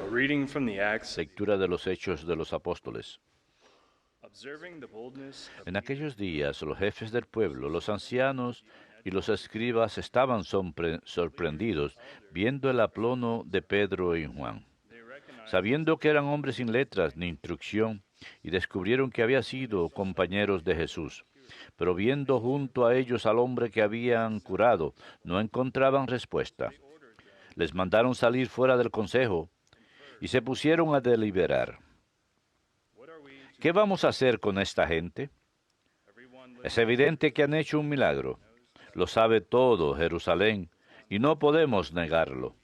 A reading from the Acts. Lectura de los Hechos de los Apóstoles. Observing the boldness of En aquellos días los jefes del pueblo, los ancianos y los escribas estaban sorprendidos viendo el aplomo de Pedro y Juan, sabiendo que eran hombres sin letras ni instrucción, y descubrieron que habían sido compañeros de Jesús. Pero viendo junto a ellos al hombre que habían curado, no encontraban respuesta. Les mandaron salir fuera del consejo y se pusieron a deliberar. ¿Qué vamos a hacer con esta gente? Es evidente que han hecho un milagro. Lo sabe todo Jerusalén y no podemos negarlo.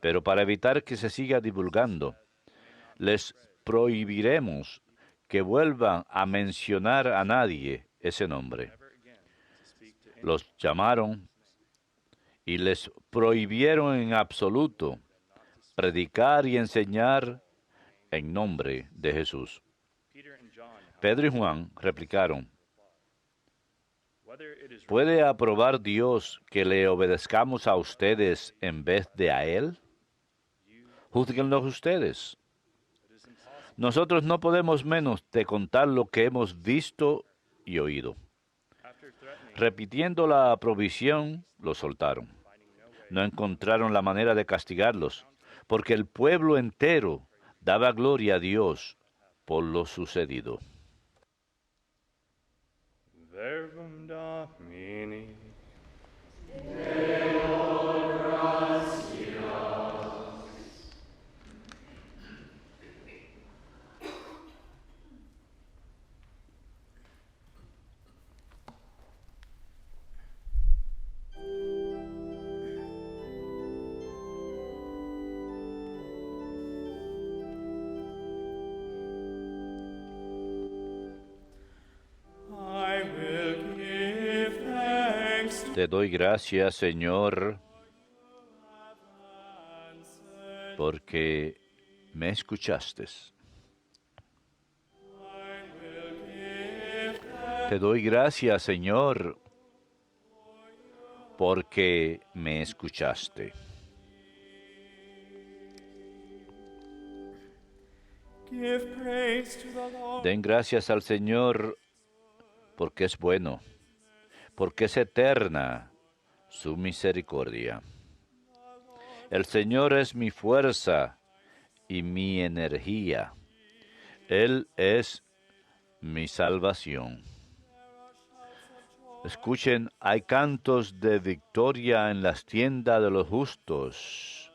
Pero para evitar que se siga divulgando, les prohibiremos que vuelvan a mencionar a nadie ese nombre. Los llamaron y les prohibieron en absoluto predicar y enseñar en nombre de Jesús. Pedro y Juan replicaron: ¿puede aprobar Dios que le obedezcamos a ustedes en vez de a Él? Júzguenlos ustedes. Nosotros no podemos menos de contar lo que hemos visto y oído. Repitiendo la provisión, los soltaron. No encontraron la manera de castigarlos, porque el pueblo entero daba gloria a Dios por lo sucedido. Verbum Domini. I will give thanks to Te doy gracias, Señor, porque me escuchaste. Te doy gracias, Señor, porque me escuchaste. give praise to the Lord. Den gracias al Señor, porque es bueno, porque es eterna su misericordia. El Señor es mi fuerza y mi energía. Él es mi salvación. Escuchen, hay cantos de victoria en las tiendas de los justos.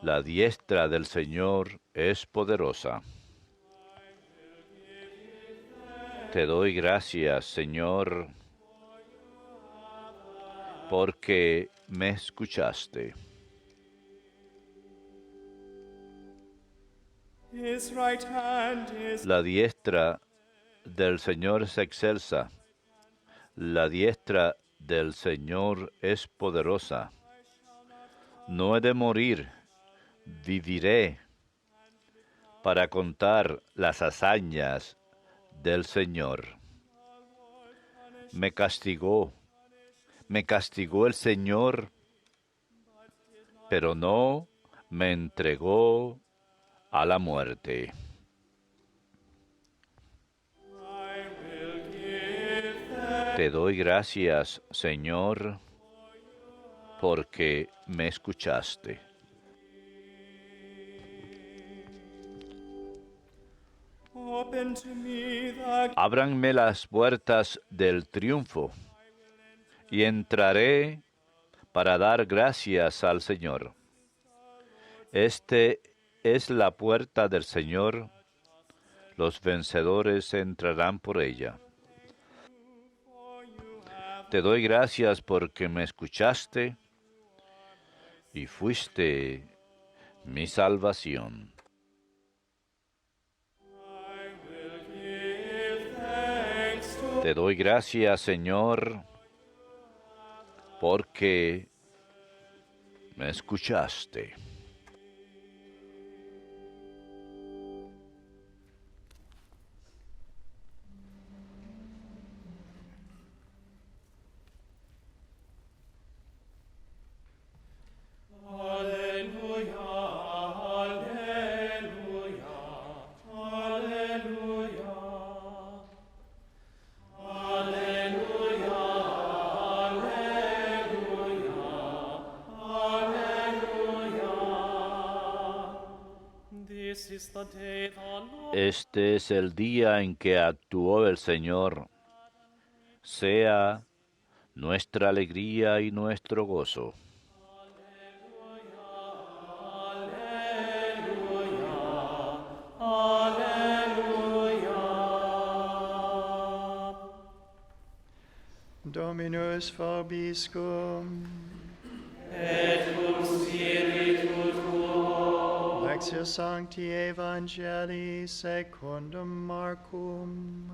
La diestra del Señor es poderosa. Te doy gracias, Señor, porque me escuchaste. His right hand is La diestra del Señor es excelsa. La diestra del Señor es poderosa. No he de morir, viviré para contar las hazañas del Señor. Me castigó el Señor, pero no me entregó a la muerte. I will give thanks. Te doy gracias, Señor, porque me escuchaste. Open to me the Ábranme las puertas del triunfo y entraré para dar gracias al Señor. Este es la puerta del Señor, los vencedores entrarán por ella. for you have Te doy gracias porque me escuchaste y fuiste mi salvación. I will give thanks to Te doy gracias, Señor, porque me escuchaste. Alleluia, This is the day the Lord Este es el día en que actuó el Señor. Sea nuestra alegría y nuestro gozo. Dominus vobiscum. Lectio Sancti Evangelii secundum Marcum.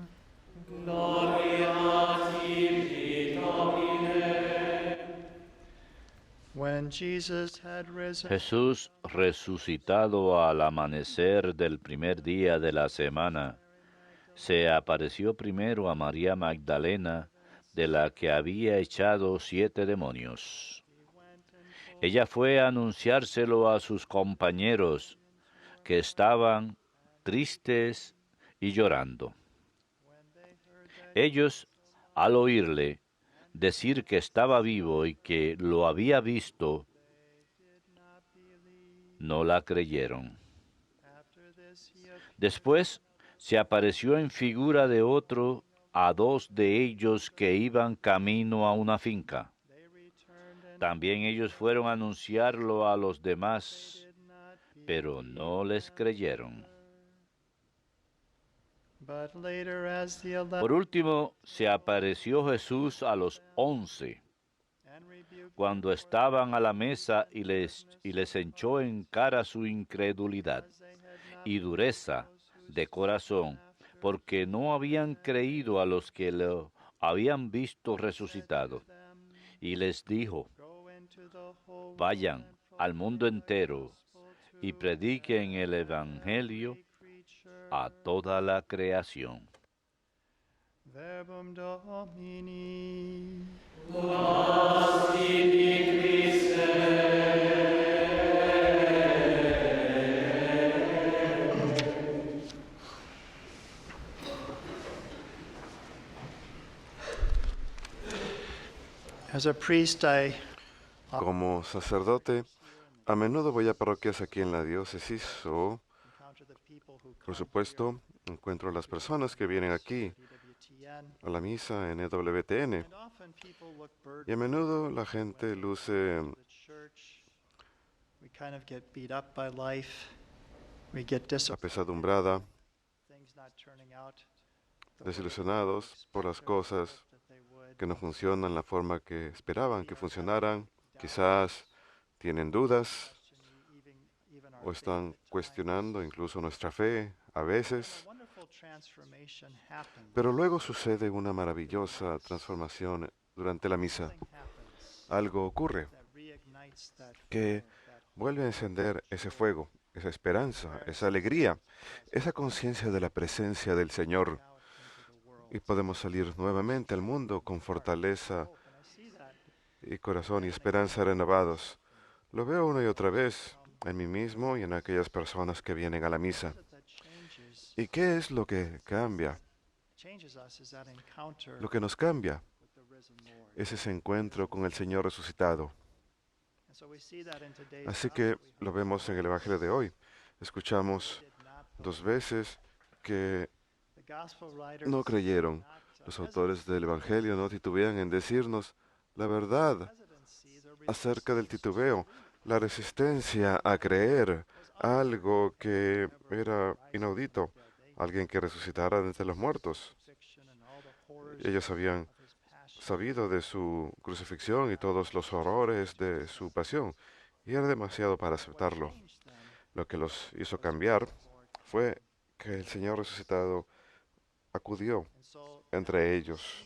When Jesus had risen, Jesús, resucitado al amanecer del primer día de la semana, se apareció primero a María Magdalena, de la que había echado 7 demonios. Ella fue a anunciárselo a sus compañeros, que estaban tristes y llorando. Ellos, al oírle decir que estaba vivo y que lo había visto, no la creyeron. after this he appeared Después se apareció en figura de otro a 2 de ellos que iban camino a una finca. They returned and También ellos fueron a anunciarlo a los demás, did not believe. pero no les creyeron. But later, as the 11 Por último, se apareció Jesús a los 11, and rebuked cuando estaban a la mesa y les echó en cara su incredulidad as they had not y dureza de corazón, porque no habían creído a los que lo habían visto resucitado. them, Y les dijo: go into the whole vayan world and al mundo entero gospel y to prediquen el Evangelio every creature. a toda la creación. Verbum Domini. As a priest, I Como sacerdote, a menudo voy a parroquias aquí en la diócesis o, encounter the people who por come supuesto, encuentro a las personas que vienen aquí to EWTN, a la misa en EWTN. and often people look Y a burdened menudo la gente luce to the church. We kind of get beat up by life. We get disappointed. apesadumbrada, Things not turning out the way desilusionados por las cosas that they would. que no funcionan la forma que esperaban que funcionaran. Quizás tienen dudas Even our o faith están at times. cuestionando incluso nuestra fe a veces. A wonderful transformation happens. Pero luego sucede una maravillosa transformación durante la misa. Something happens Algo ocurre that reignites that que that vuelve a encender ese fuego, esa esperanza, esa alegría, esa conciencia de la presencia del Señor. out into the world. Y podemos salir nuevamente al mundo con fortaleza Hope, and I see that y corazón y esperanza renovados. Lo veo una y otra vez en mí mismo y en aquellas personas que vienen a la misa. that changes ¿Y qué es lo que cambia? us is that encounter Lo que nos cambia with the risen Lord. es ese encuentro con el Señor resucitado. And so we see that in today's Así que gospel. lo vemos en el Evangelio de hoy. Escuchamos Did not 2 veces que the gospel writers no creyeron. not, Los autores del Evangelio no titubean en decirnos la verdad hesitancy, the acerca del titubeo, la resistencia a creer algo que era inaudito, alguien que resucitara de entre los muertos. crucifixion and all the horrors Ellos habían of his passion. sabido de su crucifixión y todos los horrores de su pasión, y era demasiado para aceptarlo. Changed them Lo que los hizo cambiar fue que el Señor resucitado acudió and so entre ellos.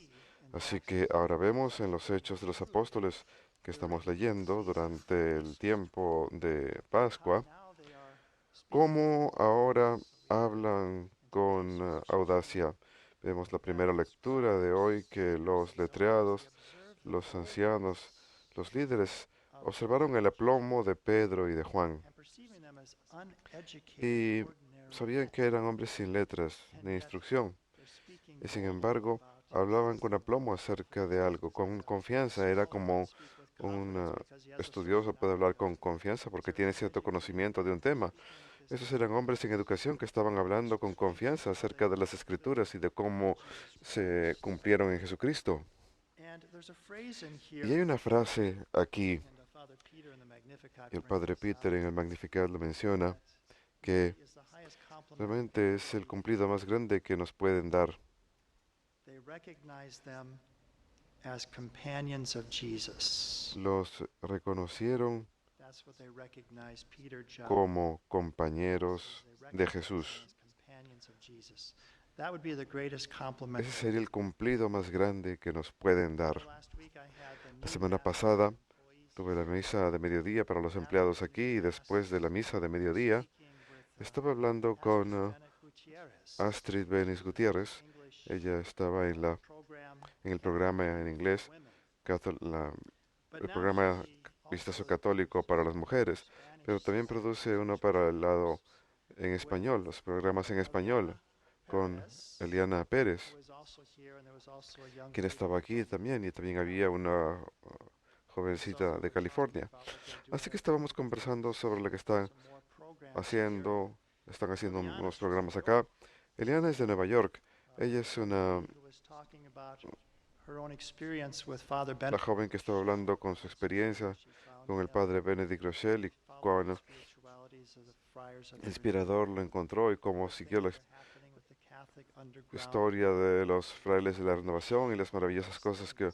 Así que ahora vemos en los Hechos de los Apóstoles que estamos leyendo durante el tiempo de Pascua, now they are cómo ahora hablan con audacia. Vemos la primera lectura de hoy que los letreados, los ancianos, los líderes observaron el aplomo de Pedro y de Juan and perceiving them as uneducated, y ordinary sabían que eran hombres sin letras ni instrucción. they're speaking Y sin embargo, hablaban con aplomo acerca de algo, con confianza. Era como un estudioso puede hablar con confianza porque tiene cierto conocimiento de un tema. Esos eran hombres en educación que estaban hablando con confianza acerca de las Escrituras y de cómo se cumplieron en Jesucristo. Y hay una frase aquí, y el Padre Peter en el Magnificat lo menciona, que realmente es el cumplido más grande que nos pueden dar. Los reconocieron como compañeros de Jesús. Ese sería el cumplido más grande que nos pueden dar. La semana pasada tuve la misa de mediodía para los empleados aquí y después de la misa de mediodía estaba hablando con Astrid Benis Gutiérrez. Ella estaba en el programa en inglés, el programa Vistazo Católico para las mujeres, pero también produce uno para el lado en español, los programas en español, con Eliana Pérez, quien estaba aquí también, y también había una jovencita de California. Así que estábamos conversando sobre lo que están haciendo unos programas acá. Eliana es de Nueva York. Ella es la joven que estaba hablando con su experiencia con el padre Benedict Rochelle y cuán inspirador lo encontró y cómo siguió la historia de los frailes de la renovación y las maravillosas cosas que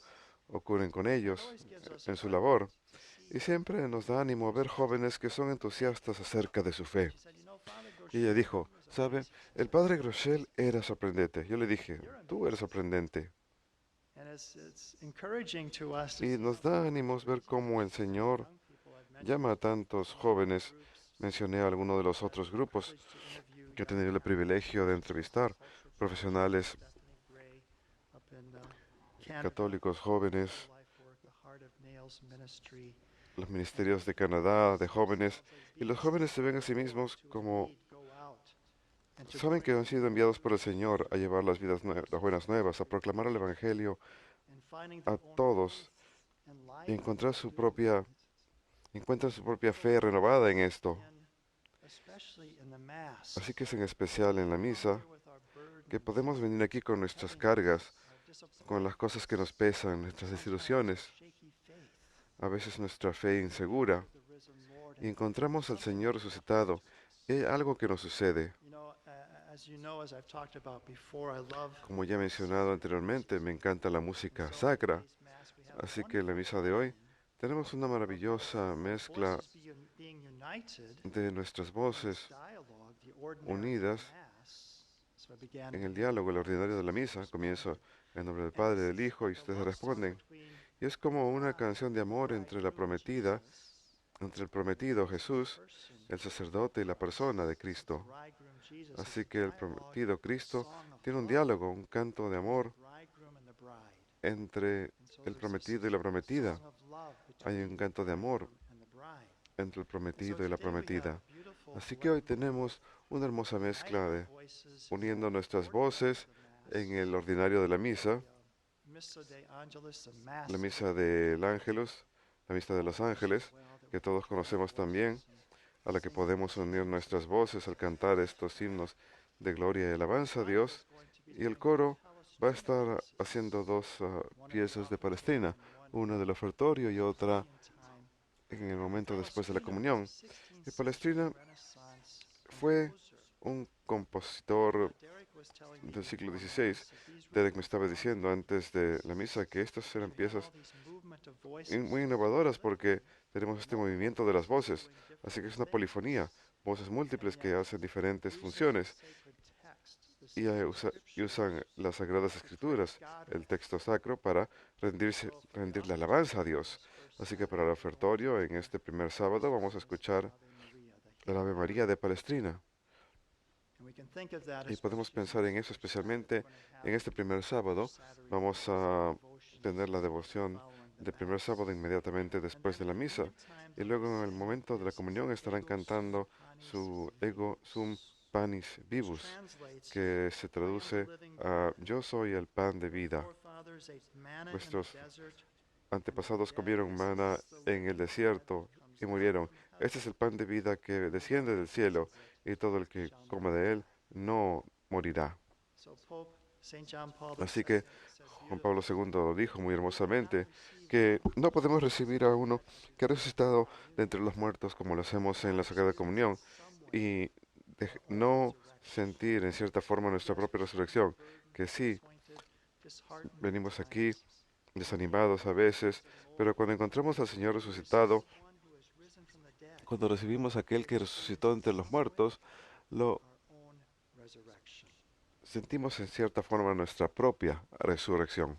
ocurren con ellos en su labor. Y siempre nos da ánimo a ver jóvenes que son entusiastas acerca de su fe. Y ella dijo, ¿sabe? El padre Groeschel era sorprendente. Yo le dije, tú eres sorprendente. Y nos da ánimos ver cómo el Señor llama a tantos jóvenes. Mencioné a algunos de los otros grupos que he tenido el privilegio de entrevistar, profesionales católicos jóvenes, los ministerios de Canadá, de jóvenes, y los jóvenes se ven a sí mismos como saben que han sido enviados por el Señor a llevar las buenas nuevas, a proclamar el Evangelio a todos y encuentran su propia fe renovada en esto. Así que es en especial en la misa que podemos venir aquí con nuestras cargas, con las cosas que nos pesan, nuestras desilusiones, a veces nuestra fe insegura, y encontramos al Señor resucitado. Y hay algo que nos sucede. Como ya he mencionado anteriormente, me encanta la música sacra, así que en la misa de hoy tenemos una maravillosa mezcla de nuestras voces unidas en el diálogo, el ordinario de la misa. Comienzo en nombre del Padre, del Hijo, y ustedes responden. Y es como una canción de amor entre el prometido Jesús, el sacerdote y la persona de Cristo. Así que el prometido Cristo tiene un diálogo, un canto de amor entre el prometido y la prometida. Hay un canto de amor entre el prometido y la prometida. Así que hoy tenemos una hermosa mezcla de uniendo nuestras voces en el ordinario de la misa del Ángelus, la misa de los ángeles, que todos conocemos también, a la que podemos unir nuestras voces al cantar estos himnos de gloria y alabanza a Dios. Y el coro va a estar haciendo dos piezas de Palestrina, una del ofertorio y otra en el momento después de la comunión. Y Palestrina fue un compositor del siglo XVI. Derek me estaba diciendo antes de la misa que estas eran piezas muy innovadoras porque tenemos este movimiento de las voces. Así que es una polifonía, voces múltiples que hacen diferentes funciones y usan las Sagradas Escrituras, el texto sacro, para rendirle alabanza a Dios. Así que para el ofertorio, en este primer sábado, vamos a escuchar el Ave María de Palestrina. Y podemos pensar en eso especialmente en este primer sábado. Vamos a tener la devoción del primer sábado inmediatamente después de la misa. Y luego en el momento de la comunión estarán cantando su Ego Sum Panis Vivus, que se traduce a Yo soy el pan de vida. Vuestros antepasados comieron maná en el desierto y murieron. Este es el pan de vida que desciende del cielo, y todo el que coma de él no morirá. So Pope St. John Paul II Así que said Juan Pablo II dijo muy hermosamente que no podemos recibir a uno que ha resucitado de entre los muertos como lo hacemos en la Sagrada Comunión y no sentir en cierta forma nuestra propia resurrección, que sí, venimos aquí desanimados a veces, pero cuando encontramos al Señor resucitado, cuando recibimos a aquel que resucitó entre los muertos, lo sentimos en cierta forma nuestra propia resurrección.